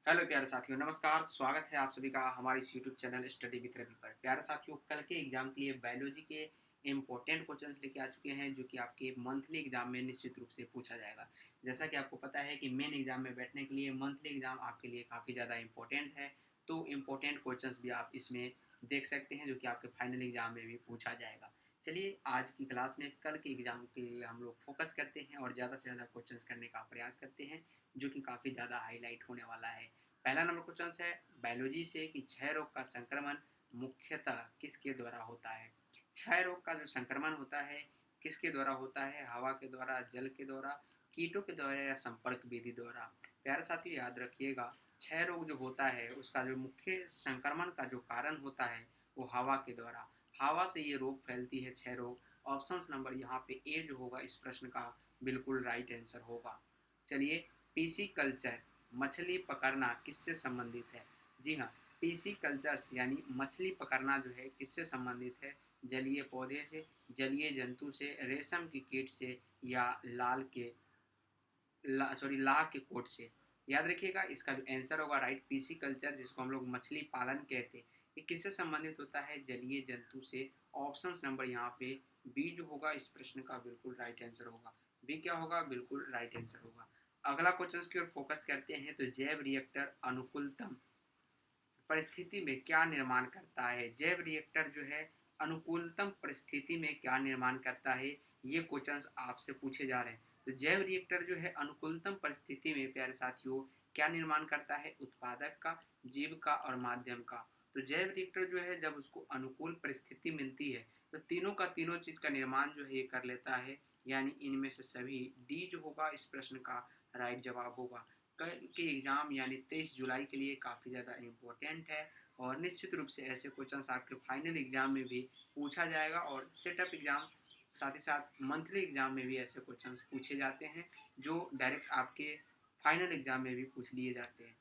Hello प्यारे साथियों, नमस्कार। स्वागत है आप सभी का हमारे इस YouTube channel study with Ravi पर। प्यारे साथियों, कल के एग्जाम के लिए बायोलॉजी के इम्पोर्टेंट क्वेश्चंस लेके आ चुके हैं जो कि आपके मंथली एग्जाम में निश्चित रूप से पूछा जाएगा। जैसा कि आपको पता है कि मेन एग्जाम में बैठने के लिए मंथली एग्जाम आपके लिए काफ़ी ज़्यादा इंपॉर्टेंट है, तो इम्पोर्टेंट क्वेश्चंस भी आप इसमें देख सकते हैं जो कि आपके फाइनल एग्जाम में भी पूछा जाएगा। चलिए आज की क्लास में कल के एग्जाम के लिए हम लोग फोकस करते हैं और ज़्यादा से ज़्यादा क्वेश्चंस करने का प्रयास करते हैं जो कि काफ़ी ज़्यादा हाईलाइट होने वाला है। पहला नंबर क्वेश्चन है बायोलॉजी से कि क्षय रोग का संक्रमण मुख्यतः किसके द्वारा होता है। क्षय रोग का जो संक्रमण होता है किसके द्वारा होता है? हवा के द्वारा, जल के द्वारा, कीटों के द्वारा या संपर्क विधि द्वारा। प्यारे साथियों याद रखिएगा, क्षय रोग जो होता है उसका जो मुख्य संक्रमण का जो कारण होता है वो हवा के द्वारा। हवा से ये रोग फैलती है, क्षय रोग। ऑप्शन नंबर यहाँ पे ए जो होगा इस प्रश्न का बिल्कुल राइट आंसर होगा। चलिए, पीसी कल्चर मछली पकड़ना किससे संबंधित है? जी हाँ, पीसी कल्चर्स यानी मछली पकड़ना जो है किससे संबंधित है? जलीय पौधे से, जलीय जंतु से, रेशम की कीट से या लाह के कोट से। याद रखिएगा इसका जो आंसर होगा राइट, पीसी कल्चर जिसको हम लोग मछली पालन कहते हैं, ये किससे संबंधित होता है? जलीय जंतु से। ऑप्शन नंबर यहाँ पे बी जो होगा इस प्रश्न का बिल्कुल राइट आंसर होगा। बी क्या होगा? बिल्कुल राइट आंसर होगा। अगला क्वेश्चन की ओर फोकस करते हैं तो जैव रिएक्टर अनुकूलतम परिस्थिति में क्या निर्माण करता है? जैव रिएक्टर जो है अनुकूलतम परिस्थिति में क्या निर्माण करता है, ये क्वेश्चंस आपसे पूछे जा रहे हैं। तो जैव रिएक्टर जो है अनुकूलतम परिस्थिति में प्यारे साथियों क्या निर्माण करता है? उत्पादक का, जीव का और माध्यम का। तो जैव रिएक्टर जो है जब उसको अनुकूल परिस्थिति मिलती है तो तीनों का तीनों चीज का निर्माण जो है ये कर लेता है, यानी इनमें से सभी। डी जो होगा इस प्रश्न का राइट जवाब होगा। कल के एग्ज़ाम यानी 23 जुलाई के लिए काफ़ी ज़्यादा इम्पोर्टेंट है और निश्चित रूप से ऐसे क्वेश्चंस आपके फाइनल एग्ज़ाम में भी पूछा जाएगा और सेटअप एग्ज़ाम साथ ही साथ मंथली एग्ज़ाम में भी ऐसे क्वेश्चंस पूछे जाते हैं जो डायरेक्ट आपके फाइनल एग्ज़ाम में भी पूछ लिए जाते हैं।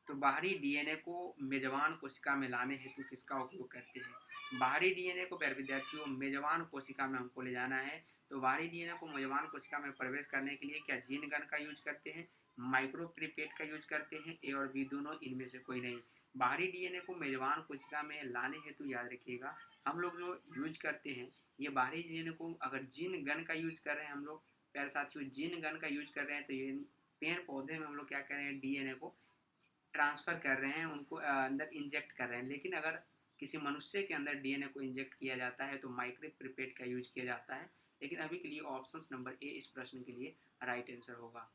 तो बाहरी डीएनए को मेजबान कोशिका में लाने हेतु किसका उपयोग करते हैं? बाहरी डीएनए को प्यारे विद्यार्थियों मेजबान कोशिका में हमको ले जाना है, तो बाहरी डीएनए को मेजबान कोशिका में प्रवेश करने के लिए क्या जीन गन का यूज करते हैं, माइक्रो प्रिपेट का यूज करते हैं? ए और बी दोनों, इनमें से कोई नहीं। बाहरी डीएनए को मेजबान कोशिका में लाने हेतु याद रखिएगा हम लोग जो यूज करते हैं ये बाहरी डीएनए को, अगर जीन गन का यूज कर रहे हैं हम लोग प्यारे साथियों, जीन गन का यूज कर रहे हैं तो ये पेड़ पौधे में हम लोग क्या कर रहे हैं, डीएनए को ट्रांसफ़र कर रहे हैं, उनको अंदर इंजेक्ट कर रहे हैं। लेकिन अगर किसी मनुष्य के अंदर डीएनए को इंजेक्ट किया जाता है तो माइक्रो प्रिपेट का यूज किया जाता है। लेकिन अभी के लिए ऑप्शन नंबर ए इस प्रश्न के लिए राइट आंसर होगा।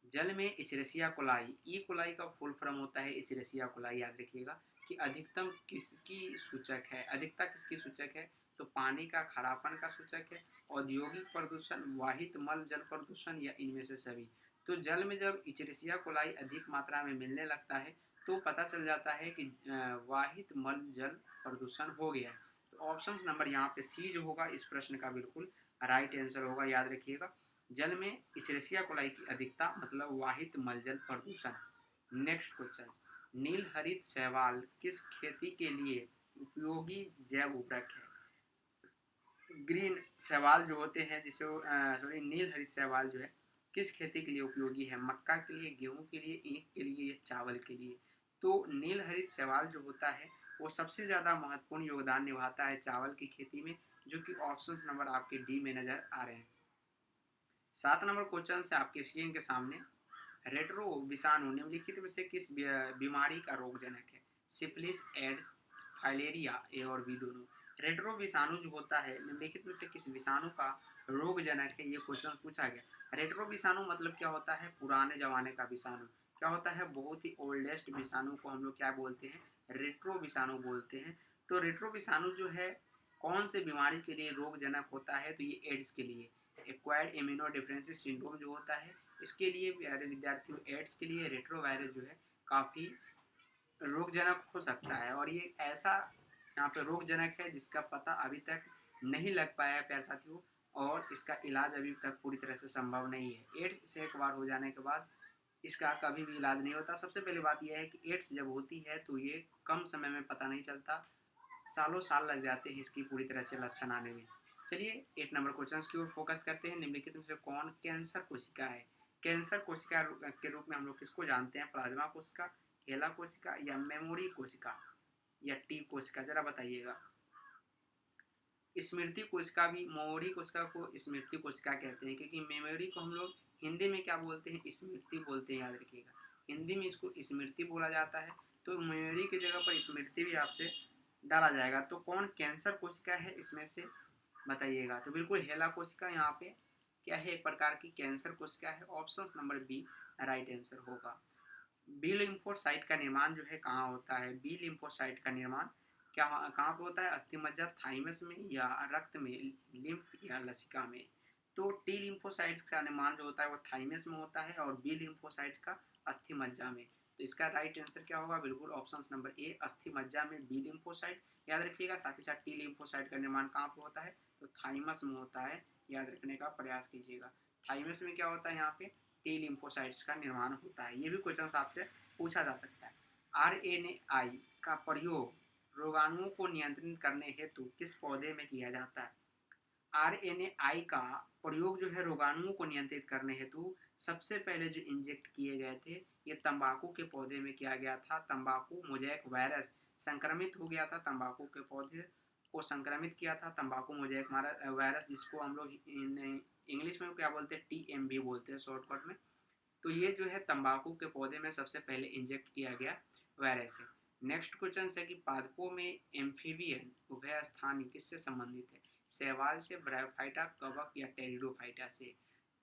जल में इचरेसिया कोलाई, ई कोलाई का फुल फॉर्म होता है इचरेसिया कोलाई। याद रखिएगा कि अधिकतम किसकी सूचक है, अधिकता किसकी सूचक है? तो पानी का खारापन का सूचक है, औद्योगिक प्रदूषण, वाहित मल जल प्रदूषण या इनमें से सभी। तो जल में जब इचरेसिया कोलाई अधिक मात्रा में मिलने लगता है तो पता चल जाता है कि वाहित मल जल प्रदूषण हो गया है। तो ऑप्शन नंबर यहाँ पे सी जो होगा इस प्रश्न का बिल्कुल राइट आंसर होगा। याद रखिएगा जल में इचरेसिया कोलाई की अधिकता मतलब वाहित मलजल प्रदूषण। नेक्स्ट क्वेश्चन, नील हरित शैवाल किस खेती के लिए उपयोगी जैव उर्वरक है? ग्रीन शैवाल जो होते हैं जिसे नील हरित शैवाल जो है किस खेती के लिए उपयोगी है? मक्का के लिए, गेहूं के लिए, ईख के लिए या चावल के लिए? तो नील हरित शैवाल जो होता है वो सबसे ज़्यादा महत्वपूर्ण योगदान निभाता है चावल की खेती में, जो कि ऑप्शन नंबर आपके डी में नज़र आ रहे हैं। 7 नंबर क्वेश्चन से आपके स्क्रीन के सामने, रेट्रो विषाणु निम्नलिखित में से किस बीमारी का रोगजनक है? सिफिलिस, एड्स, फाइलेरिया, ए और बी दोनों। रेट्रो विषाणु जो होता है निम्नलिखित में से किस विषाणु का रोगजनक है, ये क्वेश्चन पूछा गया। रेट्रो विषाणु मतलब क्या होता है? पुराने जमाने का विषाणु। क्या होता है? बहुत ही ओल्डेस्ट विषाणु को हम लोग क्या बोलते हैं? रेट्रो विषाणु बोलते हैं। तो रेट्रो विषाणु जो है कौन से बीमारी के लिए रोगजनक होता है? तो ये एड्स के लिए। एक्वायर्ड इम्यूनो डिफरेंसी सिंड्रोम जो होता है इसके लिए प्यारे विद्यार्थियों, एड्स के लिए रेट्रो वायरस जो है काफ़ी रोगजनक हो सकता है और ये ऐसा यहाँ पे रोगजनक है जिसका पता अभी तक नहीं लग पाया है प्यारे साथियों, और इसका इलाज अभी तक पूरी तरह से संभव नहीं है। एड्स से एक बार हो जाने के बाद इसका कभी भी इलाज नहीं होता। सबसे पहली बात यह है कि एड्स जब होती है तो ये कम समय में पता नहीं चलता, सालों साल लग जाते हैं इसकी पूरी तरह से लक्षण आने में। चलिए 8 नंबर क्वेश्चन की ओर फोकस करते हैं। निम्नलिखित में से कौन कैंसर कोशिका है? कैंसर कोशिका के रूप में हम लोग किसको जानते हैं? प्लाज्मा कोशिका, हेला कोशिका या मेमोरी कोशिका या टी कोशिका, जरा बताइएगा। स्मृति कोशिका भी, मेमोरी कोशिका को स्मृति कोशिका कहते हैं, क्योंकि मेमोरी को हम लोग हिंदी में क्या बोलते हैं? स्मृति बोलते हैं, याद रखिएगा। हिंदी में इसको स्मृति बोला जाता है, तो मेमोरी की जगह पर स्मृति भी आपसे डाला जाएगा। तो कौन कैंसर कोशिका है इसमें से, बताइएगा। तो बिल्कुल हेला कोशिका यहाँ पे क्या है? एक प्रकार की कैंसर कोशिका है। Option number B right answer होगा। बी लिम्फोसाइट का निर्माण जो है कहाँ होता है? बी लिम्फोसाइट का निर्माण क्या कहाँ पे होता है? अस्थिमज्जा, थाइमस में या रक्त में, लिम्फ या लसिका में। तो टी लिम्फोसाइट्स का निर्माण जो होता है वो थाइमस में होता है और बी लिम्फोसाइट्स का अस्थिमज्जा में। तो इसका राइट आंसर क्या होगा? बिल्कुल ऑप्शन नंबर ए, अस्थिमज्जा में बी लिम्फोसाइट। याद रखिएगा। साथ ही साथ टी लिम्फोसाइट का निर्माण कहाँ पे होता है? तो थाइमस में होता है। याद रखने का प्रयास कीजिएगा। थाइमस में क्या होता है? यहाँ पे टी लिम्फोसाइट्स का निर्माण होता है। ये भी क्वेश्चन आपसे पूछा जा सकता है। आरएनएआई का प्रयोग रोगाणुओं को नियंत्रित करने हेतु किस पौधे में किया जाता है? आरएनएआई का प्रयोग जो है रोगाणुओं को नियंत्रित करने हेतु सबसे पहले जो इंजेक्ट किए गए थे ये तंबाकू के पौधे में किया गया था। तंबाकू मोज़ेक वायरस संक्रमित हो गया था, तंबाकू के पौधे को संक्रमित किया था तंबाकू मोज़ेक वायरस, जिसको हम लोग इंग्लिश में क्या बोलते हैं? टीएमवी बोलते हैं शॉर्टकट में। तो ये जो है तंबाकू के पौधे में सबसे पहले इंजेक्ट किया गया वायरस है। नेक्स्ट क्वेश्चन है कि पादपों में एम्फीबियन उभय स्थानीय किससे संबंधित है? शैवाल से, ब्रायोफाइटा, कवक या टेरिडोफाइटा से।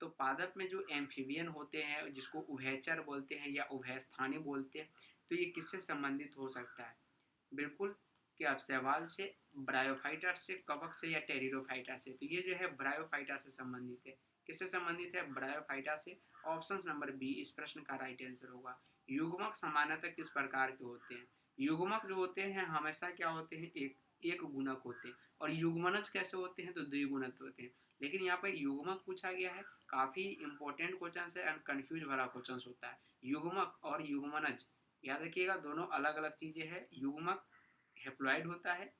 तो पादप में जो एम्फीबियन होते हैं जिसको उभयचर बोलते हैं या उभयस्थानी बोलते हैं, तो ये किससे संबंधित हो सकता है? बिल्कुल क्या शैवाल से, ब्रायोफाइटा से, कवक से या टेरिडोफाइटा से। तो ये जो है ब्रायोफाइटा से संबंधित है। किससे संबंधित है? ब्रायोफाइटा से। ऑप्शन नंबर बी इस प्रश्न का राइट आंसर होगा। युग्मक सामान्यतः किस प्रकार के होते हैं? युग्मक जो होते हैं हमेशा क्या होते हैं? एक गुणक होते हैं। और युग्मनज कैसे होते हैं? तो द्विगुणक होते हैं। लेकिन यहाँ पर युग्मक पूछा गया है, काफी इंपॉर्टेंट क्वेश्चन है और कंफ्यूज भरा क्वेश्चन होता है। युग्मक और युग्मनज याद रखिएगा, दोनों अलग अलग चीजें हैं। युग्मक हेप्लॉइड होता है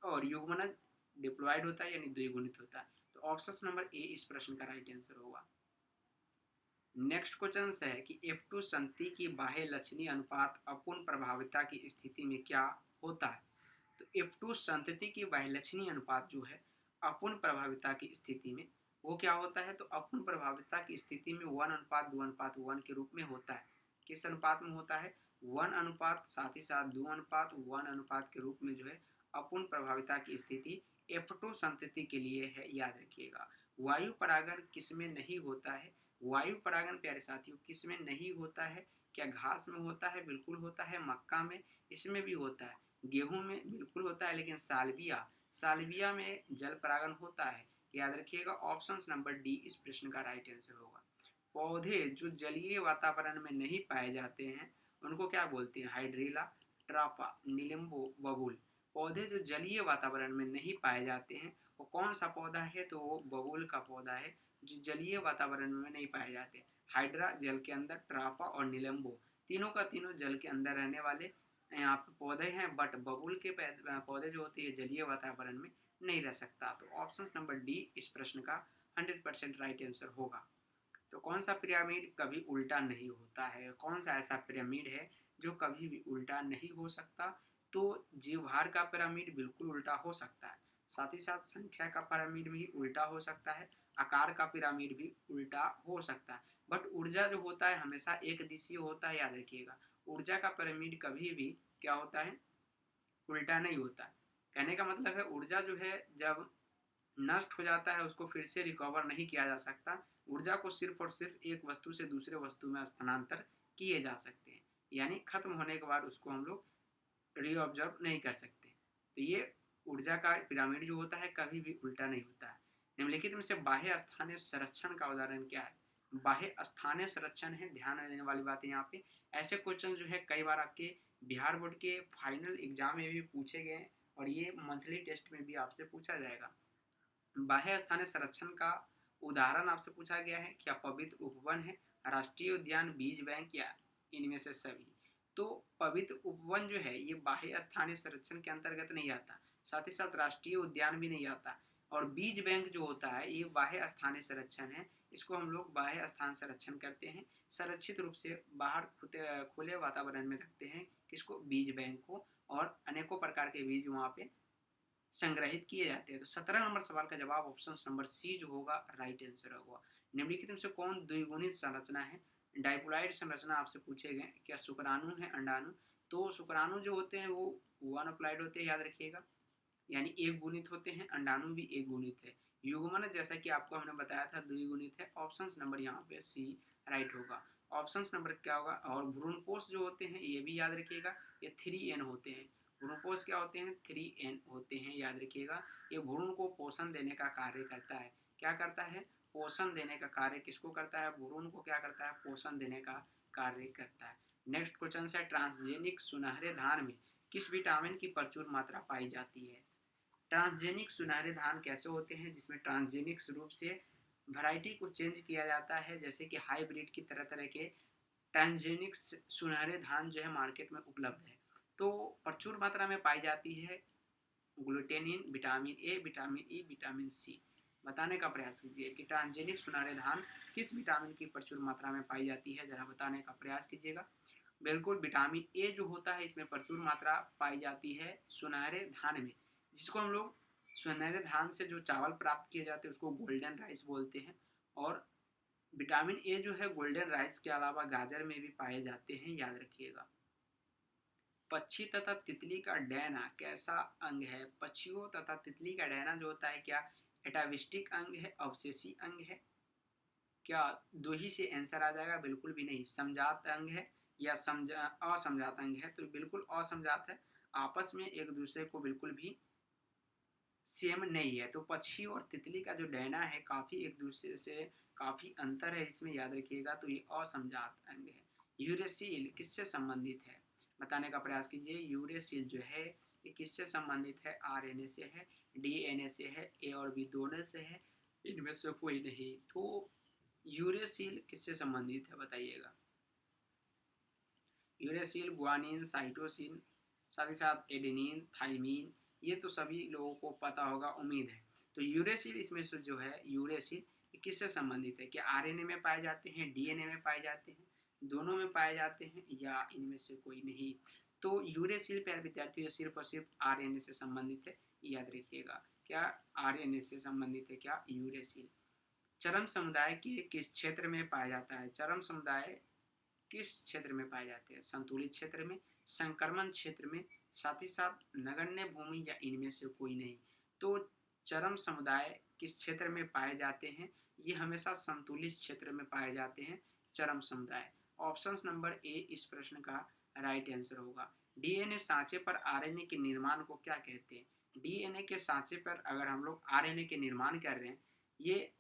और युग्मनज डिप्लॉइड होता है, यानी द्विगुणित होता है। तो ऑप्शन नंबर ए इस प्रश्न का राइट आंसर होगा। नेक्स्ट क्वेश्चन है कि F2 संतति की बाह्य लक्षणीय अनुपात अपूर्ण प्रभाविता की स्थिति में क्या होता है? तो F2 संतति की बाह्य लक्षणीय अनुपात जो है अपूर्ण प्रभाविता की स्थिति में वो क्या होता है? तो अपूर्ण प्रभाविता की स्थिति में 1:2:1 के रूप में होता है। किस अनुपात में होता है? 1 अनुपात, साथ ही साथ 2 अनुपात 1 अनुपात के रूप में जो है अपूर्ण प्रभाविता की स्थिति F2 संतति के लिए है। याद रखिएगा। वायु परागण किसमें नहीं होता है? वायु परागण प्यारे साथियों किसमें नहीं होता है? क्या घास में होता है? बिल्कुल होता है। मक्का में, इसमें भी होता है। गेहूं में बिल्कुल होता है। लेकिन साल्विया में जल परागण होता है। याद रखिएगा। ऑप्शन नंबर डी इस प्रश्न का राइट आंसर होगा। पौधे जो जलीय वातावरण में नहीं पाए जाते हैं उनको क्या बोलते हैं? हाइड्रिला, ट्रापा, निलंबो, बबूल। पौधे जो जलीय वातावरण में नहीं पाए जाते हैं वो कौन सा पौधा है? तो वो बबूल का पौधा है जो जलीय वातावरण में नहीं पाए जाते। हाइड्रा जल के अंदर, ट्रापा और निलंबो तीनों का तीनों जल के अंदर रहने वाले यहाँ पे पौधे हैं, बट बबूल के पौधे जो होते हैं जलीय वातावरण में नहीं रह सकता। तो ऑप्शन नंबर डी इस प्रश्न का 100% राइट आंसर होगा। तो कौन सा पिरामिड कभी उल्टा नहीं होता है? कौन सा ऐसा पिरामिड है जो कभी भी उल्टा नहीं हो सकता? तो जीवभार का पिरामिड बिल्कुल उल्टा हो सकता है। साथ ही साथ संख्या का पिरामिड भी उल्टा हो सकता है। आकार का पिरामिड भी उल्टा हो सकता है। बट ऊर्जा जो होता है हमेशा एक दिशीय होता है। याद रखिएगा। ऊर्जा का पिरामिड कभी भी क्या होता है? उल्टा नहीं होता है। कहने का मतलब है ऊर्जा जो है जब नष्ट हो जाता है उसको फिर से रिकवर नहीं किया जा सकता। ऊर्जा को सिर्फ और सिर्फ एक वस्तु से दूसरे वस्तु में स्थानांतर किए जा सकते हैं, यानी खत्म होने के बाद उसको हम लोग रीऑब्जर्व नहीं कर सकते। तो ये ऊर्जा का पिरामिड जो होता है कभी भी उल्टा नहीं होता है। निम्नलिखित में से बाह्य स्थानीय संरक्षण का उदाहरण क्या है? बाह्य स्थानीय संरक्षण है। ध्यान देने वाली बात है यहाँ पे। ऐसे क्वेश्चन जो है कई बार आपके बिहार बोर्ड के फाइनल एग्जाम में भी पूछे गए और ये मंथली टेस्ट में भी आपसे पूछा जाएगा। बाह्य स्थानीय संरक्षण का उदाहरण आपसे पूछा गया है। क्या पवित्र उपवन है, राष्ट्रीय उद्यान, बीज बैंक या इनमें से सभी? तो पवित्र उपवन जो है ये बाह्य स्थानीय संरक्षण के अंतर्गत नहीं आता। साथ ही साथ राष्ट्रीय उद्यान भी नहीं आता और बीज बैंक जो होता है ये बाह्य स्थानीय संरक्षण है, इसको हम लोग बाह्य स्थान संरक्षण करते हैं, संरक्षित रूप से बाहर खुले वातावरण में रखते हैं किसको, बीज बैंक को, और अनेकों प्रकार के बीज वहाँ पे संग्रहित किए जाते हैं। तो 17 नंबर सवाल का जवाब ऑप्शन नंबर सी जो होगा राइट आंसर होगा। निम्नलिखित में से कौन द्विगुणित संरचना है? डाइपोलाइड संरचना आपसे पूछे गए, क्या शुक्राणु है अंडाणु? तो शुक्राणु जो होते हैं वो वन अप्लाइड होते हैं, याद रखिएगा, यानी एक गुणित होते हैं, अंडाणु भी एक गुणित है। युग्मन जैसा कि आपको हमने बताया था द्विगुणित है। ऑप्शन नंबर यहाँ पे सी राइट होगा। ऑप्शन नंबर क्या होगा? और भ्रूणपोष जो होते हैं ये भी याद रखिएगा, ये 3n होते हैं। भ्रूणपोष क्या होते हैं? 3n होते हैं, याद रखिएगा। ये भ्रूण को पोषण देने का कार्य करता है। क्या करता है? पोषण देने का कार्य किसको करता है? भ्रूण को क्या करता है? पोषण देने का कार्य करता है। नेक्स्ट क्वेश्चन है, ट्रांसजेनिक सुनहरे धान में किस विटामिन की प्रचुर मात्रा पाई जाती है? ट्रांसजेनिक सुनहरे धान कैसे होते हैं? जिसमें ट्रांसजेनिक रूप से वैरायटी को चेंज किया जाता है, जैसे कि हाइब्रिड की तरह तरह के ट्रांसजेनिक सुनहरे धान जो है मार्केट में उपलब्ध है। तो प्रचुर मात्रा में पाई जाती है glutenin, vitamin A, vitamin E, vitamin C. बताने का प्रयास कीजिए कि ट्रांसजेनिक सुनहरे धान किस विटामिन की प्रचुर मात्रा में पाई जाती है, जरा बताने का प्रयास कीजिएगा। बिल्कुल विटामिन ए जो होता है इसमें प्रचुर मात्रा पाई जाती है सुनहरे धान में, जिसको हम लोग सुनहरे धान से जो चावल प्राप्त किए जाते हैं उसको गोल्डन राइस बोलते हैं। और विटामिन ए जो है गोल्डन राइस के अलावा गाजर में भी पाए जाते हैं, याद रखिएगा। पक्षी तथा तितली का डैना कैसा अंग है? पक्षियों तथा तितली का डैना जो होता है क्या एटाविस्टिक अंग है, अवशेषी अंग है? क्या दो ही से आंसर आ जाएगा? बिल्कुल भी नहीं। समजात अंग है या असमजात अंग है? तो बिल्कुल असमजात है, आपस में एक दूसरे को बिल्कुल भी सेम नहीं है। तो पक्षी और तितली का जो डैना है काफी एक दूसरे से काफी अंतर है इसमें, याद रखिएगा। तो ये असमजात अंग है। यूरेसिल किससे संबंधित है? बताने का प्रयास कीजिए। यूरेसिल जो है ये किससे संबंधित है? आरएनए से है, डीएनए से है, ए और बी दोनों से है, इनमें से कोई नहीं। तो यूरेसिल किससे संबंधित है बताइएगा। यूरेसिल ग्वानिन, साइटोसिन, साथ ही साथ एडेनिन, थाइमीन, ये तो सभी लोगों को पता होगा, उम्मीद है। तो यूरेसिल इसमें से जो है यूरेसिल किससे संबंधित है? क्या आरएनए में पाए जाते हैं, डीएनए में पाए जाते हैं, दोनों में पाए जाते हैं, या इनमें से कोई नहीं? तो यूरेसिल प्यारे विद्यार्थियों सिर्फ और सिर्फ आरएनए से संबंधित है, याद रखिएगा। क्या आरएनए से संबंधित है क्या यूरेसिल? चरम समुदाय के किस क्षेत्र में पाया जाता है? चरम समुदाय किस क्षेत्र में पाए जाते हैं? संतुलित क्षेत्र में, संक्रमण क्षेत्र में, साथ ही साथ नगण्य भूमि, या इनमें से कोई नहीं? तो चरम समुदाय किस क्षेत्र में पाए जाते हैं? ये हमेशा संतुलित क्षेत्र में पाए जाते हैं चरम समुदाय। ऑप्शन नंबर ए इस प्रश्न का राइट आंसर होगा। डीएनए सांचे पर आरएनए के निर्माण को क्या कहते हैं? डीएनए के सांचे पर अगर हम लोग आरएनए के निर्माण कर रहे हैं, ये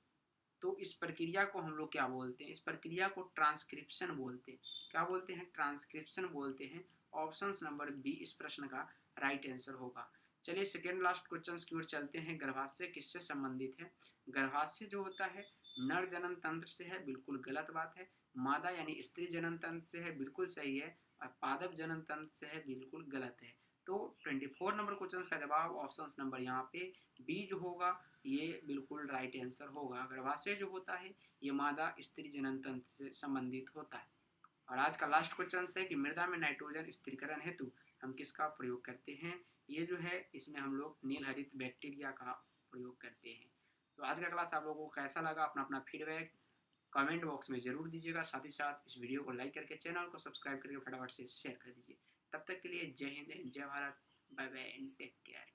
तो इस प्रक्रिया को हम लोग क्या बोलते हैं? इस प्रक्रिया को ट्रांसक्रिप्शन बोलते हैं। क्या बोलते हैं? ट्रांसक्रिप्शन बोलते हैं। ऑप्शन नंबर बी इस प्रश्न का राइट आंसर होगा। चलिए सेकेंड लास्ट क्वेश्चन की ओर चलते हैं। गर्भाशय किससे संबंधित है? गर्भाशय जो होता है नर जनन तंत्र से है, बिल्कुल गलत बात है। मादा यानी स्त्री जनन तंत्र से है, बिल्कुल सही है। और पादप जनन तंत्र से है, बिल्कुल गलत है। तो 24 नंबर क्वेश्चन का जवाब ऑप्शन नंबर यहाँ पे बी जो होगा ये बिल्कुल राइट आंसर होगा। गर्भाशय जो होता है ये मादा स्त्री जनन तंत्र से संबंधित होता है। और आज का लास्ट क्वेश्चन है कि मृदा में नाइट्रोजन स्थिरीकरण हेतु हम किसका प्रयोग करते हैं? ये जो है इसमें हम लोग नील हरित बैक्टीरिया का प्रयोग करते हैं। तो आज का क्लास आप लोगों को कैसा लगा? अपना अपना फीडबैक कमेंट बॉक्स में जरूर दीजिएगा। साथ ही साथ इस वीडियो को लाइक करके चैनल को सब्सक्राइब करके फटाफट से शेयर कर दीजिए। तब तक के लिए जय हिंद, जय Bharat, bye bye and take care.